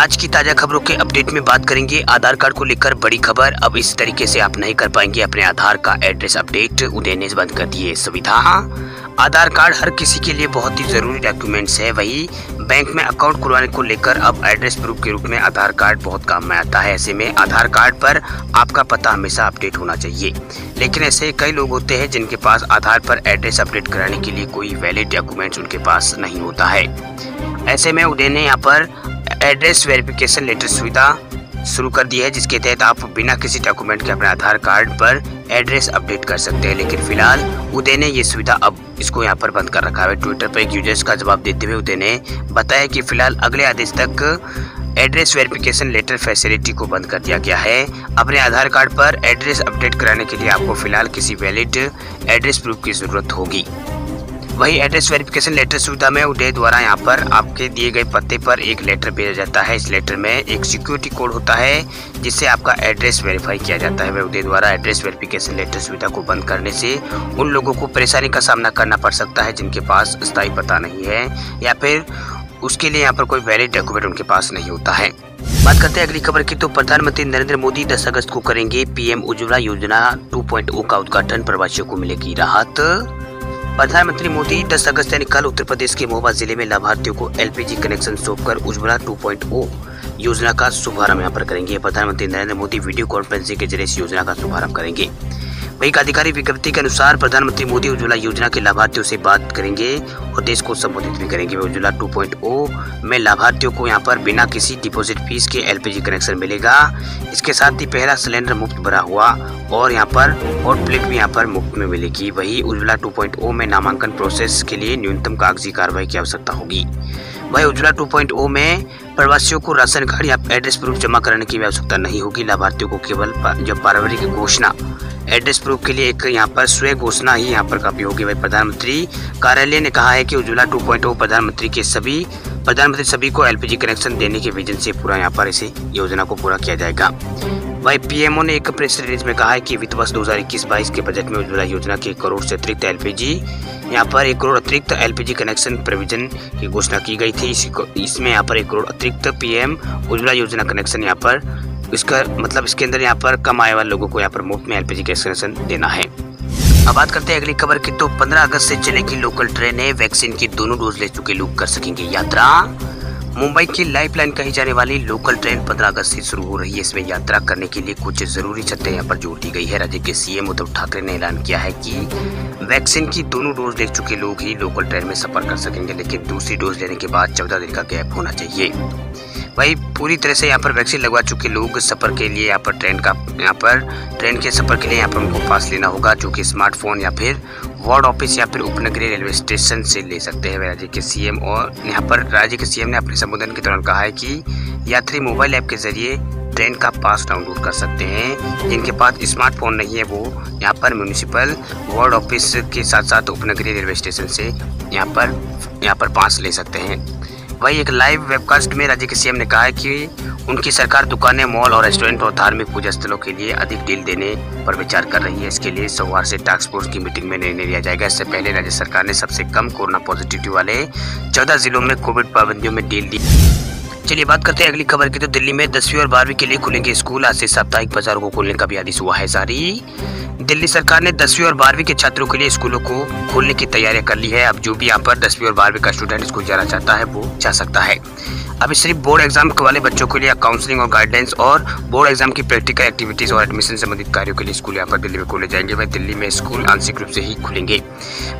आज की ताजा खबरों के अपडेट में बात करेंगे आधार कार्ड को लेकर बड़ी खबर। अब इस तरीके से आप नहीं कर पाएंगे अपने आधार का एड्रेस अपडेट, उदय ने बंद कर दी है सुविधा। आधार कार्ड हर किसी के लिए बहुत ही जरूरी डॉक्यूमेंट्स है। वही बैंक में अकाउंट खुलवाने को लेकर अब एड्रेस प्रूफ के रूप में आधार कार्ड बहुत काम में आता है। ऐसे में आधार कार्ड पर आपका पता हमेशा अपडेट होना चाहिए, लेकिन ऐसे कई लोग होते हैं जिनके पास आधार पर एड्रेस अपडेट कराने के लिए कोई वैलिड डॉक्यूमेंट्स उनके पास नहीं होता है। ऐसे में उदय ने यहाँ पर एड्रेस वेरिफिकेशन लेटर सुविधा शुरू कर दी है, जिसके तहत आप बिना किसी डॉक्यूमेंट के अपने आधार कार्ड पर एड्रेस अपडेट कर सकते हैं। लेकिन फिलहाल उदय ने ये सुविधा अब इसको यहाँ पर बंद कर रखा है। ट्विटर पर एक यूजर्स का जवाब देते हुए उदय ने बताया कि फिलहाल अगले आदेश तक एड्रेस वेरिफिकेशन लेटर फैसिलिटी को बंद कर दिया गया है। अपने आधार कार्ड पर एड्रेस अपडेट कराने के लिए आपको फिलहाल किसी वैलिड एड्रेस प्रूफ की जरूरत होगी। वही एड्रेस वेरिफिकेशन लेटर सुविधा में उदय द्वारा यहाँ पर आपके दिए गए पते पर एक लेटर भेजा जाता है। इस लेटर में एक सिक्योरिटी कोड होता है जिससे आपका एड्रेस वेरीफाई किया जाता है। वह उदय द्वारा एड्रेस वेरिफिकेशन लेटर सुविधा को बंद करने से उन लोगों को परेशानी का सामना करना पड़ सकता है जिनके पास स्थायी पता नहीं है या फिर उसके लिए यहाँ पर कोई वैलिड डॉक्यूमेंट उनके पास नहीं होता है। बात करते हैं अगली खबर की, तो प्रधानमंत्री नरेंद्र मोदी 10 अगस्त को करेंगे पीएम उज्ज्वला योजना 2.0 का उद्घाटन। प्रवासियों को मिलेगी राहत। प्रधानमंत्री मोदी 10 अगस्त यानी कल उत्तर प्रदेश के महोबा जिले में लाभार्थियों को एलपीजी कनेक्शन सौंपकर उज्ज्वला 2.0 योजना का शुभारंभ यहाँ पर करेंगे। प्रधानमंत्री नरेंद्र मोदी वीडियो कॉन्फ्रेंसिंग के जरिए इस योजना का शुभारंभ करेंगे। वही एक आधिकारिक विज्ञप्ति के अनुसार प्रधानमंत्री मोदी उज्ज्वला योजना के लाभार्थियों से बात करेंगे और देश को संबोधित भी करेंगे। उज्ज्वला 2.0 में लाभार्थियों को यहाँ पर बिना किसी डिपॉजिट फीस के एलपीजी कनेक्शन मिलेगा। इसके साथ ही पहला सिलेंडर मुफ्त भरा हुआ और यहाँ पर हॉट प्लेट भी यहाँ पर मुफ्त में मिलेगी। वही उज्ज्वला 2.0 में नामांकन प्रोसेस के लिए न्यूनतम कागजी कार्रवाई की आवश्यकता होगी। वही उज्ज्वला 2.0 में प्रवासियों को राशन कार्ड या एड्रेस प्रूफ जमा कराने की आवश्यकता नहीं होगी। लाभार्थियों को केवल जब पारिवारिक घोषणा एड्रेस प्रूफ के लिए एक यहाँ पर स्वयं घोषणा ही यहाँ पर काफी होगी। वही प्रधानमंत्री कार्यालय ने कहा है कि उज्ज्वला 2.0 प्रधानमंत्री सभी को एलपीजी कनेक्शन देने के विजन से पूरा यहाँ पर इसे योजना को पूरा किया जाएगा। वही पीएमओ ने एक प्रेस रिलीज में कहा है कि वित्त वर्ष 2021-22 के बजट में उज्ज्वला योजना के 1 करोड़ से अतिरिक्त एलपीजी यहाँ पर 1 करोड़ अतिरिक्त एलपीजी कनेक्शन प्रोविजन की घोषणा की गई थी। इसमें यहाँ पर 1 करोड़ अतिरिक्त पीएम उज्ज्वला योजना कनेक्शन यहाँ पर इसका मतलब इसके अंदर यहाँ पर कम आय वाले लोगों को यहाँ पर मुफ्त में एलपीजी कनेक्शन देना है। अब बात करते हैं अगली खबर की, तो 15 अगस्त से चलेगी लोकल ट्रेनें। वैक्सीन की दोनों डोज ले चुके लोग कर सकेंगे यात्रा। मुंबई की लाइफलाइन कही जाने वाली लोकल ट्रेन 15 अगस्त से शुरू हो रही है। इसमें यात्रा करने के लिए कुछ जरूरी शर्तें यहाँ पर जोड़ दी गई है। राज्य के सीएम उद्धव ठाकरे ने ऐलान किया है कि वैक्सीन की दोनों डोज ले चुके लोग ही लोकल ट्रेन में सफर कर सकेंगे, लेकिन दूसरी डोज लेने के बाद 14 दिन का गैप होना चाहिए। वही पूरी तरह से यहाँ पर वैक्सीन लगवा चुके लोग सफर के लिए यहाँ पर ट्रेन के सफर के लिए यहाँ पर उनको पास लेना होगा, जो कि स्मार्टफोन या फिर वार्ड ऑफिस या फिर उपनगरीय रेलवे स्टेशन से ले सकते हैं। राज्य के सीएम ने अपने संबोधन के दौरान कहा है कि यात्री मोबाइल ऐप के जरिए ट्रेन का पास डाउनलोड कर सकते हैं। जिनके पास स्मार्टफोन नहीं है वो यहाँ पर म्यूनिसिपल वार्ड ऑफिस के साथ साथ उपनगरीय रेलवे स्टेशन से यहाँ पर पास ले सकते हैं। वही एक लाइव वेबकास्ट में राज्य के सीएम ने कहा है कि उनकी सरकार दुकानें, मॉल और रेस्टोरेंट और धार्मिक पूजा स्थलों के लिए अधिक डील देने पर विचार कर रही है। इसके लिए सोमवार से टास्क फोर्स की मीटिंग में निर्णय लिया जाएगा। इससे पहले राज्य सरकार ने सबसे कम कोरोना पॉजिटिविटी वाले 14 जिलों में कोविड पाबंदियों में डील दी। चलिए बात करते हैं अगली खबर की, तो दिल्ली में 10वीं और 12वीं के लिए खुलेंगे स्कूल। आज से साप्ताहिक बाजारों को खोलने का भी आदेश हुआ है जारी। दिल्ली सरकार ने 10वीं और 12वीं के छात्रों के लिए स्कूलों को खोलने की तैयारियां कर ली है। अब जो भी यहाँ पर 10वीं और 12वीं का स्टूडेंट स्कूल जाना चाहता है वो जा सकता है। अभी सिर्फ बोर्ड एग्जाम वाले बच्चों के लिए काउंसलिंग और गाइडेंस और बोर्ड एग्जाम की प्रैक्टिकल एक्टिविटीज और एडमिशन संबंधित कार्यों के लिए स्कूल यहाँ पर दिल्ली में खोले जाएंगे। वही दिल्ली में स्कूल आंशिक रूप से ही खुलेंगे।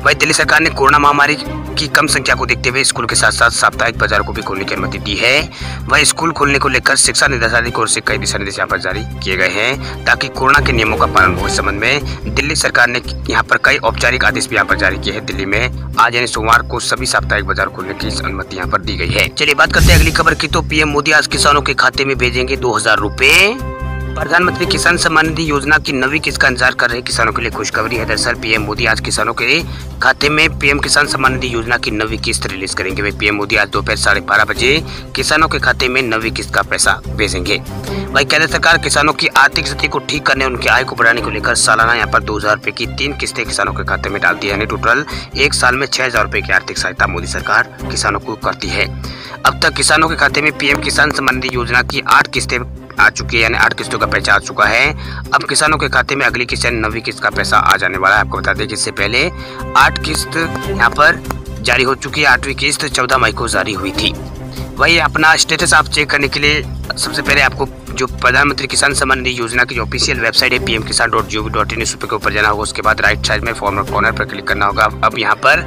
वही दिल्ली सरकार ने कोरोना महामारी की कम संख्या को देखते हुए स्कूल के साथ साथ साप्ताहिक बाजार को भी खोलने की अनुमति दी है। वही स्कूल खोलने को लेकर शिक्षा निदेशालय की ओर से कई दिशा निर्देश यहाँ पर जारी किए गए हैं ताकि कोरोना के नियमों का पालन हो। इस संबंध में दिल्ली सरकार ने यहाँ पर कई औपचारिक आदेश भी यहाँ पर जारी किए हैं। दिल्ली में आज यानी सोमवार को सभी साप्ताहिक बाजार खोलने की अनुमति यहाँ पर दी गई है। चलिए बात करते हैं अगली खबर की, तो पीएम मोदी आज किसानों के खाते में भेजेंगे 2000 रुपए। प्रधानमंत्री किसान सम्मान निधि योजना की नवी किस्त का इंतजार कर रहे किसानों के लिए खुशखबरी है। दरअसल पीएम मोदी आज किसानों के खाते में पीएम किसान सम्मान निधि योजना की नवी किस्त रिलीज करेंगे। वही पीएम मोदी आज दोपहर 12:30 बजे किसानों के खाते में नवी किस्त का पैसा भेजेंगे। वही केंद्र सरकार किसानों की आर्थिक स्थिति को ठीक करने, उनकी आय को बढ़ाने को लेकर सालाना यहाँ पर 2000 रुपए की 3 किस्तें किसानों के खाते में डालती है। यानी टोटल एक साल में 6000 रुपए की आर्थिक सहायता मोदी सरकार किसानों को करती है। अब तक किसानों के खाते में पीएम किसान सम्मान निधि योजना की 8 किस्तें आ चुकी है, यानी 8 किस्तों का पैसा आ चुका है। अब किसानों के खाते में अगली किस्त नवी किस्त का पैसा आ जाने वाला है। आपको बता दें कि इससे पहले 8 किस्त यहाँ पर जारी हो चुकी है। 8वीं किस्त 14 मई को जारी हुई थी। वही अपना स्टेटस आप चेक करने के लिए सबसे पहले आपको जो प्रधानमंत्री किसान सम्मान निधि योजना की जो ऑफिशियल वेबसाइट है pmkisan.gov.in इस पे ऊपर जाना होगा। उसके बाद राइट साइड में फॉर्म कॉर्नर पर क्लिक करना होगा। अब यहाँ पर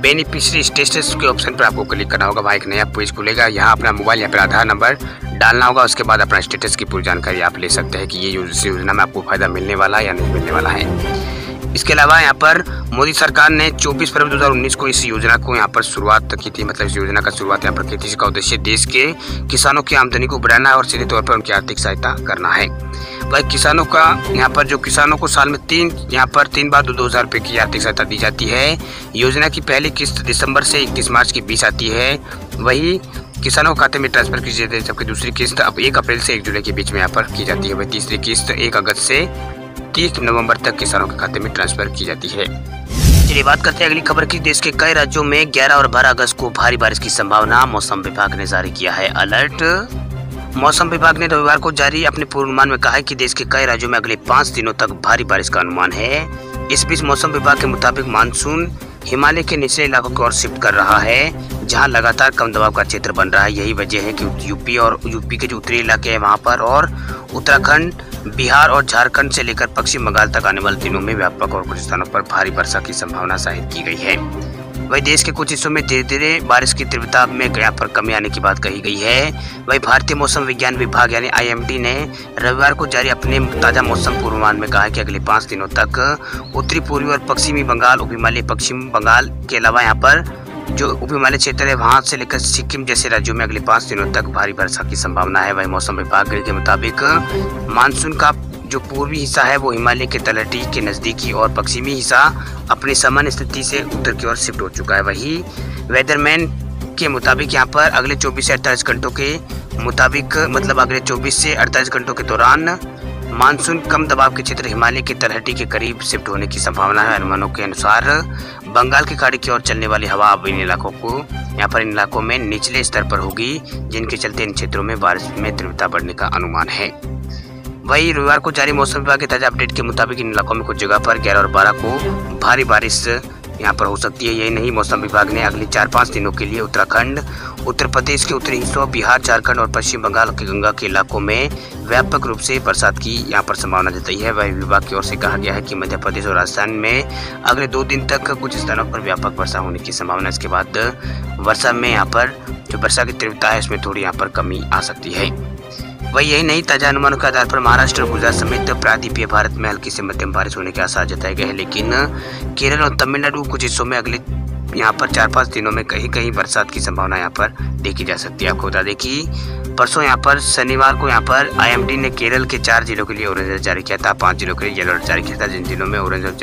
बेनिफिशियरी स्टेटस के ऑप्शन पर आपको क्लिक करना होगा। वहाँ एक नया पेज खुलेगा। यहाँ अपना मोबाइल या फिर आधार नंबर डालना होगा। उसके बाद अपना स्टेटस की पूरी जानकारी आप ले सकते हैं कि ये योजना में आपको फायदा मिलने वाला है या नहीं मिलने वाला है। इसके अलावा यहाँ पर मोदी सरकार ने 24 फरवरी 2019 को इस योजना को यहाँ पर शुरुआत की थी। मतलब इस योजना का शुरुआत यहाँ पर की थी, जिसका उद्देश्य देश के किसानों की आमदनी को बढ़ाना है और सीधे तौर पर उनकी आर्थिक सहायता करना है। वही किसानों का यहाँ पर जो किसानों को साल में 3 बार 2000 रुपए की आर्थिक सहायता दी जाती है। योजना की पहली किस्त दिसंबर से 31 मार्च के बीच आती है। वही किसानों के खाते में ट्रांसफर की जाती है, जबकि दूसरी किस्त अब 1 अप्रैल से 1 जुलाई के बीच में यहाँ पर की जाती है। वही तीसरी किस्त 1 अगस्त से 30 नवंबर तक किसानों के खाते में ट्रांसफर की जाती है। चलिए बात करते हैं अगली खबर की। देश के कई राज्यों में 11 और 12 अगस्त को भारी बारिश की संभावना। मौसम विभाग ने जारी किया है अलर्ट। मौसम विभाग ने रविवार को जारी अपने पूर्वानुमान में कहा है कि देश के कई राज्यों में अगले 5 दिनों तक भारी बारिश का अनुमान है। इस बीच मौसम विभाग के मुताबिक मानसून हिमालय के निचले इलाकों की ओर शिफ्ट कर रहा है, जहां लगातार कम दबाव का क्षेत्र बन रहा है। यही वजह है कि यूपी के जो उत्तरी इलाके हैं वहां पर और उत्तराखंड, बिहार और झारखंड से लेकर पश्चिम बंगाल तक आने वाले दिनों में व्यापक और कुछ स्थानों पर भारी वर्षा की संभावना जाहिर की गई है। वही देश के कुछ हिस्सों में धीरे धीरे बारिश की तीव्रता में यहाँ पर कमी आने की बात कही गई है। वही भारतीय मौसम विज्ञान विभाग यानी IMD ने रविवार को जारी अपने ताज़ा मौसम पूर्वानुमान में कहा है कि अगले 5 दिनों तक उत्तरी पूर्वी और पश्चिमी बंगाल, उप हिमालय पश्चिम बंगाल के अलावा यहाँ पर जो उप हिमालय क्षेत्र है वहां से लेकर सिक्किम जैसे राज्यों में अगले 5 दिनों तक भारी वर्षा की संभावना है। वही मौसम विभाग के मुताबिक मानसून का जो पूर्वी हिस्सा है वो हिमालय के तलहटी के नजदीकी और पश्चिमी हिस्सा अपनी सामान्य स्थिति से उत्तर की ओर शिफ्ट हो चुका है। वही वेदरमैन के मुताबिक यहाँ पर अगले 24 से 48 घंटों के मुताबिक मतलब अगले 24 से 48 घंटों के दौरान मानसून कम दबाव के क्षेत्र हिमालय के तलहटी के करीब शिफ्ट होने की संभावना है। अनुमानों के अनुसार बंगाल की खाड़ी की ओर चलने वाली हवा अब इन इलाकों में निचले स्तर पर होगी, जिनके चलते इन क्षेत्रों में बारिश में तीव्रता बढ़ने का अनुमान है। वही रविवार को जारी मौसम विभाग के ताजा अपडेट के मुताबिक इन इलाकों में कुछ जगह पर 11 और 12 को भारी बारिश यहाँ पर हो सकती है। यही नहीं, मौसम विभाग ने अगले 4-5 दिनों के लिए उत्तराखंड, उत्तर प्रदेश के उत्तरी हिस्सों, बिहार, झारखंड और पश्चिम बंगाल के गंगा के इलाकों में व्यापक रूप से बरसात की यहाँ पर संभावना जताई है। वही विभाग की ओर से कहा गया है कि मध्य प्रदेश और राजस्थान में अगले 2 दिन तक कुछ स्थानों पर व्यापक वर्षा होने की संभावना। इसके बाद वर्षा में यहाँ पर जो वर्षा की तीव्रता है उसमें थोड़ी यहाँ पर कमी आ सकती है। वही यही नहीं, ताजा अनुमानों के आधार पर महाराष्ट्र और गुजरात समेत प्रायद्वीपीय भारत में हल्की से मध्यम बारिश होने के आसार जताए गए हैं। लेकिन केरल और तमिलनाडु कुछ हिस्सों में अगले यहाँ पर 4-5 दिनों में कहीं कहीं बरसात की संभावना यहाँ पर देखी जा सकती है। आपको बता दें कि परसों यहाँ पर शनिवार को यहाँ पर IMD ने केरल के 4 जिलों के लिए ऑरेंज अलर्ट जारी किया था, 5 जिलों के लिए येलो अलर्ट जारी किया था। जिन जिलों में ऑरेंज और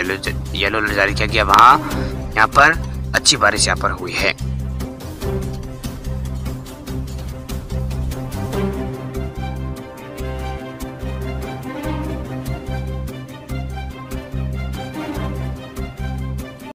येलो अलर्ट जारी किया गया वहाँ यहाँ पर अच्छी बारिश यहाँ पर हुई है।